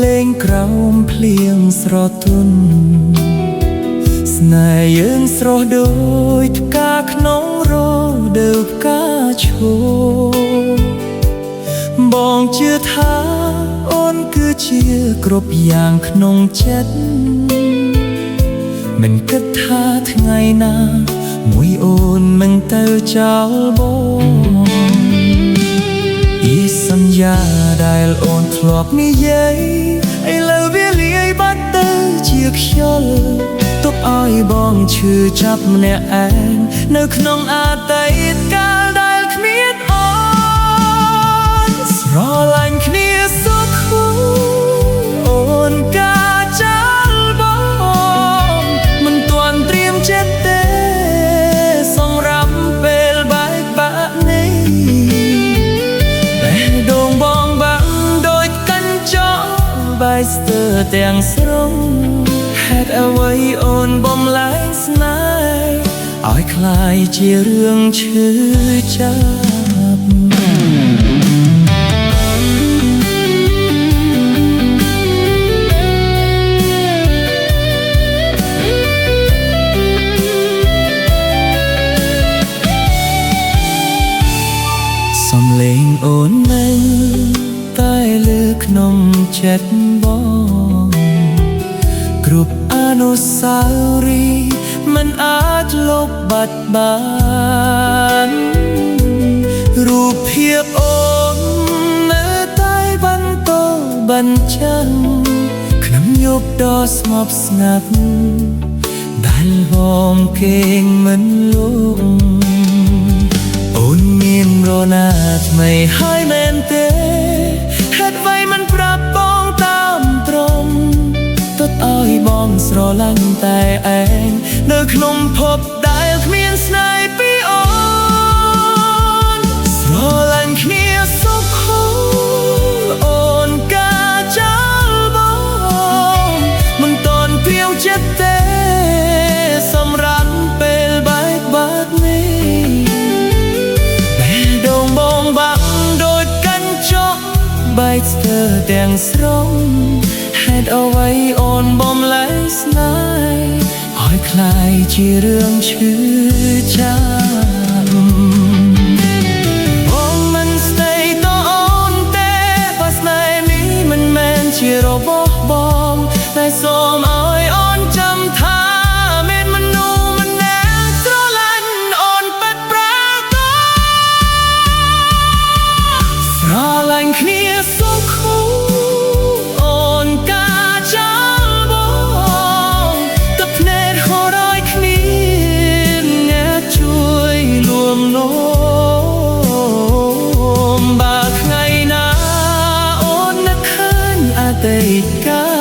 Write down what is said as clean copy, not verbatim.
លេងក្រោមភ្លៀងស្រទន់ស្នេហ៍យើងស្រស់ដូចផ្កាក្នុងរដូវផ្កាឈូបងជឿថាអូនគឺជាគ្រប់យ៉ាងក្នុងចិត្តមិនគិតថាថ្ងៃណាមួយអូនមិនទៅចោលបងពីសន្យាដែលអូនធ្លាប់និយាយឥឡូវវាលាយបាត់ទៅជាខ្យល់ទុកឲ្យបងឈឺចាប់ម្នាក់ឯងនៅក្នុងអតីតកាលដែលគ្មានអូនស្រឡាញ់គ្នាសុខអូនការចាល់បងមិនទាន់ត្រៀមចិត្តទេសម្រាប់ពេលបែកបាក់នេះបេះដូងបងបាក់ដូចកញ្ចក់បែកស្ទើរទាំងស្រុងហេតុអ្វីអូនបំលែងស្នេហ៍ឲ្យคล้ายជារឿងឈឺចាប់សំឡេងអូននឹងតែលើក្នុងចិត្តបងគ្រប់អនុស្សាវរីយ៍មិនអាចលុបបាត់បានរូបភាពអូននៅតែបន្តបញ្ចាំងក្នុងយប់ដ៏ស្ងប់ស្ងាត់ដែលបងគេងមិនលងអូនមានរណាថ្មីហើយមែនទេហេតុអ្វីមិនប្រាប់បងតាមត្រង់ទើបឲ្យបងស្រឡាញ់តែឯងនៅក្នុងភពដែលគ្មានស្នេហ៍ពីអូនស្រឡាញ់គ្នាសុខអូនការចាល់បងមិនតន់ព្រាវចិត្តទេសម្រាប់ពេលបែកបាក់នេះបេះដូងបងបាក់ដូចកញ្ចក់បែកស្ទើរទាំងស្រុងហេតុអ្វីអូនបំលែងស្នេហ៍ឲ្យคล้ายជារឿងឈឺចាប់បងមិនស្ដីតអូនទេបើស្នេហ៍នេះមិនមែនជារបស់បងតែសូមឲ្យអូនចាំថាមានមនុស្សម្នាក់ស្រឡាញ់អូនពិតប្រាកដស្រឡាញ់គ្នាសុខអូនការចាល់បងទឹកភ្នែកហូរឲ្យគ្នាអ្នកជួយលួងលោមបើថ្ងៃណាអូននឹកឃើញអតីតកាល